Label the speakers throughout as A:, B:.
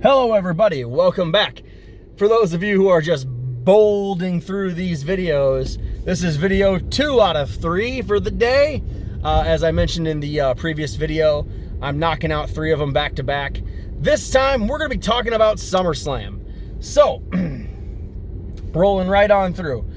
A: Hello everybody, welcome back. For those of you who are just bolding through these videos, this is video 2 out of 3 for the day. As I mentioned in the previous video, I'm knocking out 3 of them back to back. This time we're going to be talking about SummerSlam. So, rolling right on through.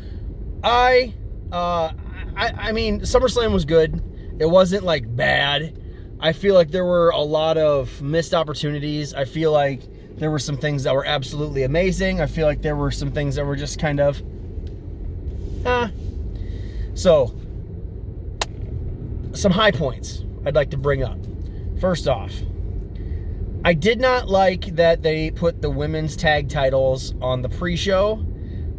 A: I mean, SummerSlam was good. It wasn't like bad. I feel like there were a lot of missed opportunities. I feel like there were some things that were absolutely amazing. I feel like there were some things that were just kind of, So, some high points I'd like to bring up. First off, I did not like that they put the women's tag titles on the pre-show.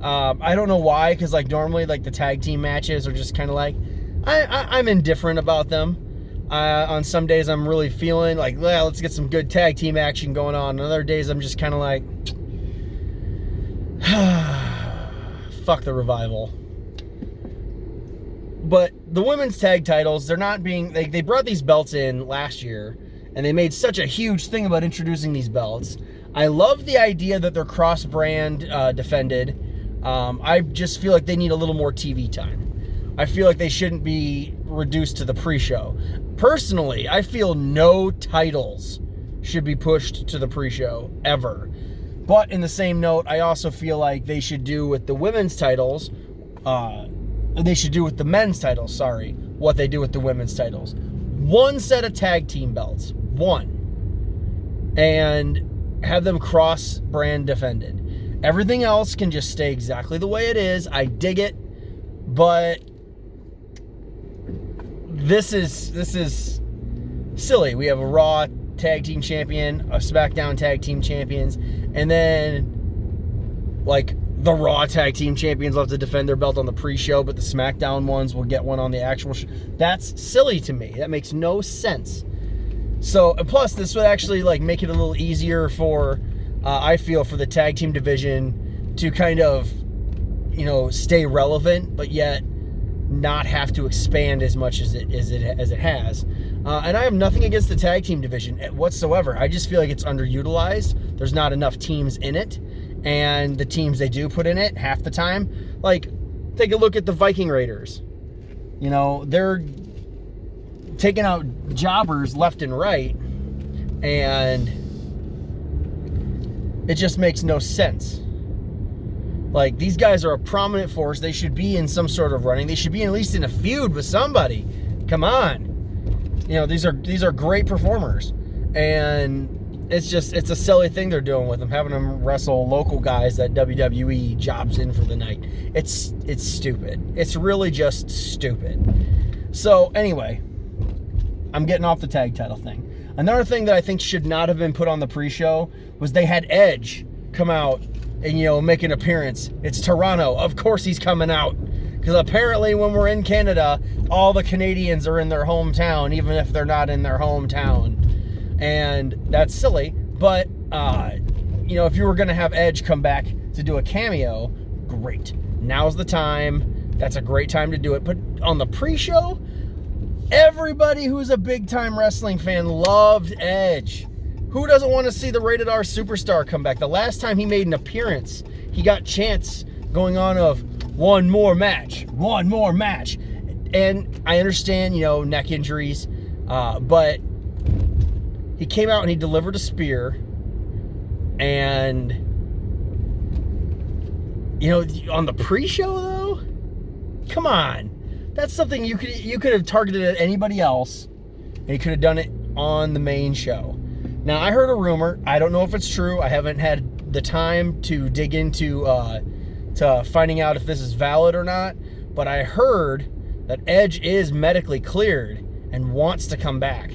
A: I don't know why, because like normally like the tag team matches are just kind of like, I'm indifferent about them. On some days I'm really feeling like, well, let's get some good tag team action going on. On other days I'm just kind of like, fuck the Revival. But the women's tag titles, they're not being, they brought these belts in last year and they made such a huge thing about introducing these belts. I love the idea that they're cross-brand defended. I just feel like they need a little more TV time. I feel like they shouldn't be reduced to the pre-show. Personally, I feel no titles should be pushed to the pre-show, ever. But in the same note, I also feel like they should do with the women's titles, they should do with the men's titles, sorry, what they do with the women's titles. One set of tag team belts, one, and have them cross-brand defended. Everything else can just stay exactly the way it is. I dig it, but this is silly. We have a Raw tag team champion, a SmackDown tag team champions, and then like the Raw tag team champions will have to defend their belt on the pre-show, but the SmackDown ones will get one on the actual show. That's silly to me. That makes no sense. So, and plus this would actually like make it a little easier for, I feel, for the tag team division to kind of, you know, stay relevant, but yet not have to expand as much as it has. And I have nothing against the tag team division whatsoever. I just feel like it's underutilized. There's not enough teams in it. And the teams they do put in it, half the time, like, take a look at the Viking Raiders. You know, they're taking out jobbers left and right. And it just makes no sense. Like, these guys are a prominent force. They should be in some sort of running. They should be at least in a feud with somebody. Come on. You know, these are great performers. And it's a silly thing they're doing with them, having them wrestle local guys that WWE jobs in for the night. It's stupid. It's really just stupid. So, anyway, I'm getting off the tag title thing. Another thing that I think should not have been put on the pre-show was they had Edge come out and, you know, make an appearance. It's Toronto. Of course he's coming out. Because apparently when we're in Canada, all the Canadians are in their hometown, even if they're not in their hometown. And that's silly. But, you know, if you were going to have Edge come back to do a cameo, great. Now's the time. That's a great time to do it. But on the pre-show, everybody who's a big-time wrestling fan loved Edge. Who doesn't want to see the Rated R Superstar come back? The last time he made an appearance, he got chants going on of one more match. And I understand, you know, neck injuries, but he came out and he delivered a spear. And, you know, on the pre-show though, come on. That's something you could have targeted at anybody else, and you could have done it on the main show. Now, I heard a rumor. I don't know if it's true. I haven't had the time to dig into to finding out if this is valid or not. But I heard that Edge is medically cleared and wants to come back.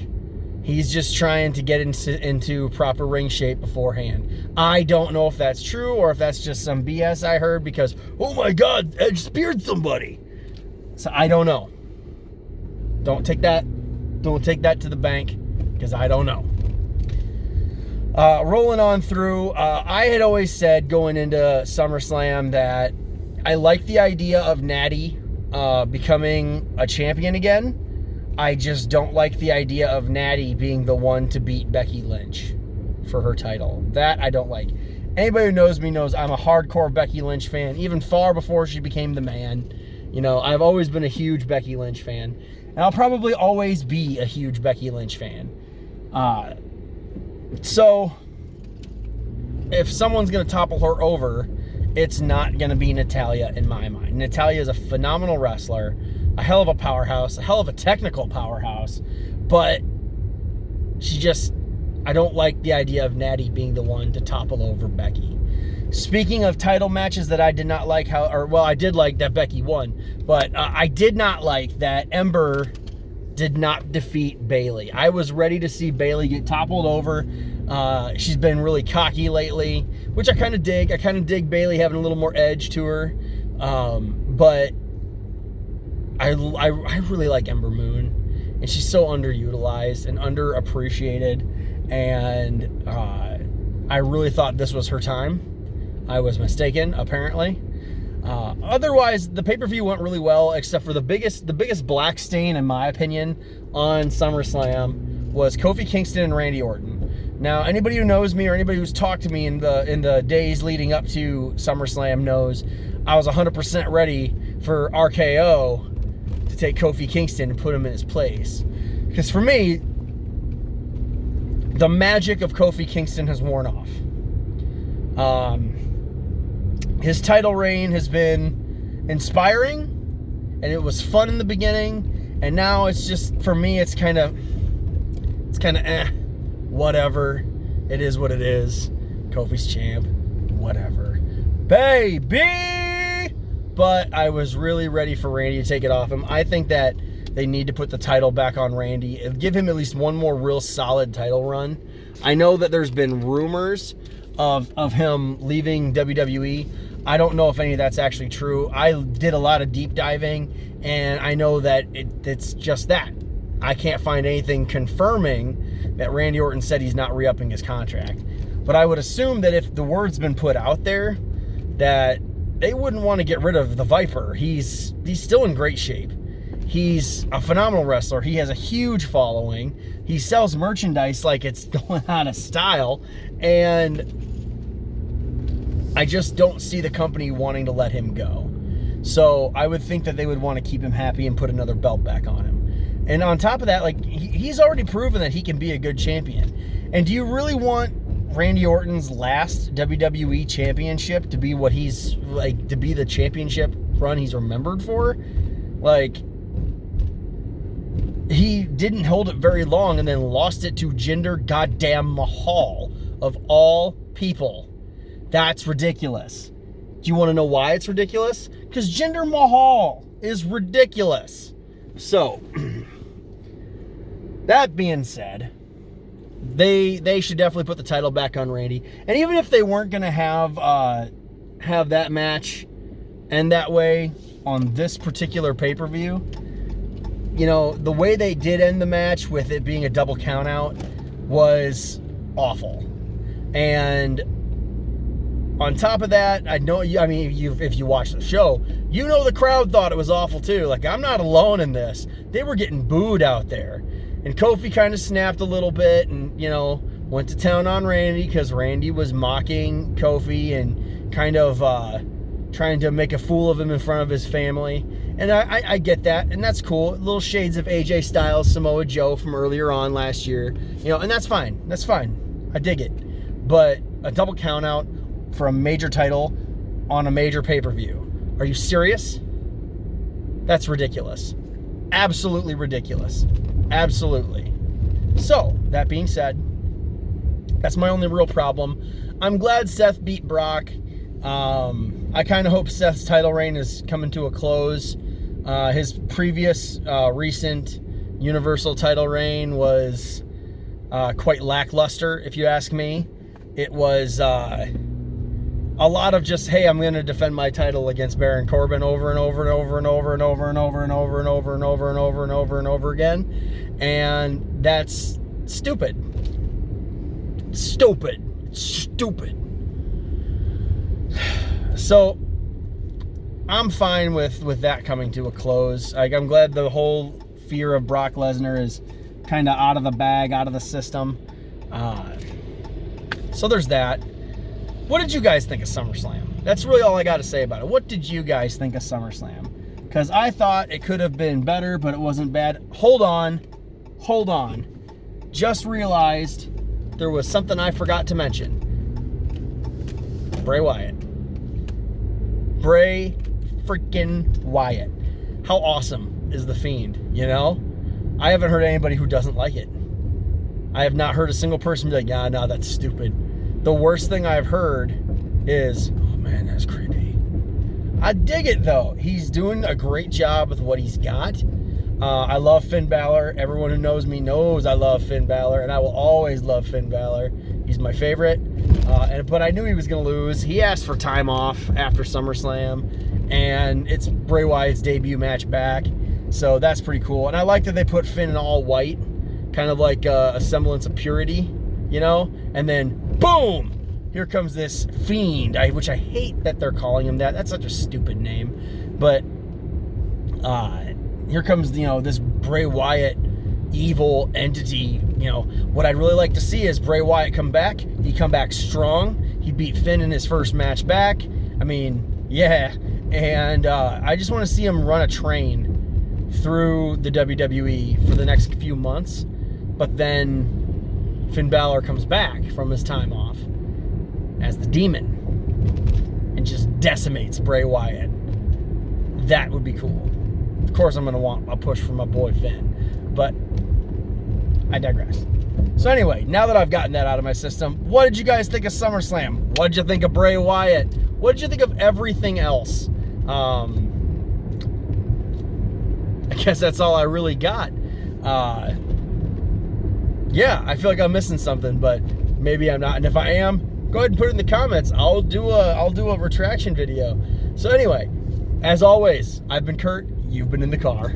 A: He's just trying to get into proper ring shape beforehand. I don't know if that's true or if that's just some BS I heard because, oh my God, Edge speared somebody. So I don't know. Don't take that to the bank because I don't know. Rolling on through, I had always said going into SummerSlam that I like the idea of Natty becoming a champion again. I just don't like the idea of Natty being the one to beat Becky Lynch. for her title. That I don't like. Anybody who knows me knows I'm a hardcore Becky Lynch fan, even far before she became the man. You know, I've always been a huge Becky Lynch fan, and I'll probably always be a huge Becky Lynch fan. So, if someone's going to topple her over, it's not going to be Natalya in my mind. Natalya is a phenomenal wrestler, a hell of a powerhouse, a hell of a technical powerhouse, but she just, I don't like the idea of Natty being the one to topple over Becky. Speaking of title matches that I did not like, I did like that Becky won, but I did not like that Ember did not defeat Bayley. I was ready to see Bayley get toppled over. She's been really cocky lately, which I kind of dig. I kind of dig Bayley having a little more edge to her. But I really like Ember Moon, and she's so underutilized and underappreciated. And I really thought this was her time. I was mistaken, apparently. Otherwise, the pay-per-view went really well, except for the biggest black stain, in my opinion, on SummerSlam was Kofi Kingston and Randy Orton. Now, anybody who knows me or anybody who's talked to me in the days leading up to SummerSlam knows I was 100% ready for RKO to take Kofi Kingston and put him in his place. Because for me, the magic of Kofi Kingston has worn off. His title reign has been inspiring, and it was fun in the beginning, and now it's just, for me, it's kind of whatever. It is what it is. Kofi's champ, whatever. Baby! But I was really ready for Randy to take it off him. I think that they need to put the title back on Randy. Give him at least one more real solid title run. I know that there's been rumors of him leaving WWE. I don't know if any of that's actually true. I did a lot of deep diving, and I know that it's just that. I can't find anything confirming that Randy Orton said he's not re-upping his contract. But I would assume that if the word's been put out there, that they wouldn't want to get rid of the Viper. He's still in great shape. He's a phenomenal wrestler. He has a huge following. He sells merchandise like it's going out of style. And I just don't see the company wanting to let him go. So I would think that they would want to keep him happy and put another belt back on him. And on top of that, like, he's already proven that he can be a good champion. And do you really want Randy Orton's last WWE championship to be what he's like, to be the championship run he's remembered for? Like, he didn't hold it very long and then lost it to Jinder goddamn Mahal, of all people. That's ridiculous. Do you want to know why it's ridiculous? Because Jinder Mahal is ridiculous. So, that being said, they should definitely put the title back on Randy. And even if they weren't going to have that match end that way on this particular pay-per-view, you know, the way they did end the match with it being a double count out was awful. And on top of that, if you watch the show, you know the crowd thought it was awful too. Like, I'm not alone in this. They were getting booed out there. And Kofi kind of snapped a little bit and, you know, went to town on Randy because Randy was mocking Kofi and kind of trying to make a fool of him in front of his family. And I get that, and that's cool. Little shades of AJ Styles, Samoa Joe from earlier on last year. You know, and that's fine. That's fine. I dig it. But a double count out for a major title on a major pay-per-view. Are you serious? That's ridiculous. Absolutely ridiculous. Absolutely. So, that being said, that's my only real problem. I'm glad Seth beat Brock. I kind of hope Seth's title reign is coming to a close. His previous recent Universal title reign was quite lackluster, if you ask me. It was a lot of just, hey, I'm going to defend my title against Baron Corbin over and over and over and over and over and over and over and over and over and over and over and over again. And that's stupid. Stupid. So I'm fine with that coming to a close. Like, I'm glad the whole fear of Brock Lesnar is kind of out of the bag, out of the system. So there's that. What did you guys think of SummerSlam? That's really all I got to say about it. What did you guys think of SummerSlam? Because I thought it could have been better, but it wasn't bad. Hold on. Just realized there was something I forgot to mention. Bray Wyatt. Bray freaking Wyatt. How awesome is the Fiend, you know? I haven't heard anybody who doesn't like it. I have not heard a single person be like, yeah, no, that's stupid. The worst thing I've heard is, oh man, that's creepy. I dig it though. He's doing a great job with what he's got. I love Finn Balor. Everyone who knows me knows I love Finn Balor, and I will always love Finn Balor. He's my favorite. But I knew he was going to lose. He asked for time off after SummerSlam, and it's Bray Wyatt's debut match back. So that's pretty cool. And I like that they put Finn in all white, kind of like a semblance of purity, you know? And then, boom! Here comes this Fiend, which I hate that they're calling him that. That's such a stupid name. But here comes, this Bray Wyatt evil entity. What I'd really like to see is Bray Wyatt come back. He come back strong. He beat Finn in his first match back. I mean, yeah. And I just want to see him run a train through the WWE for the next few months. But then Finn Balor comes back from his time off as the Demon and just decimates Bray Wyatt. That would be cool. Of course, I'm going to want a push from my boy Finn, but I digress. So anyway, now that I've gotten that out of my system, what did you guys think of SummerSlam? What did you think of Bray Wyatt? What did you think of everything else? I guess that's all I really got. Yeah, I feel like I'm missing something, but maybe I'm not. And if I am, go ahead and put it in the comments. I'll do a retraction video. So anyway, as always, I've been Kurt. You've been in the car.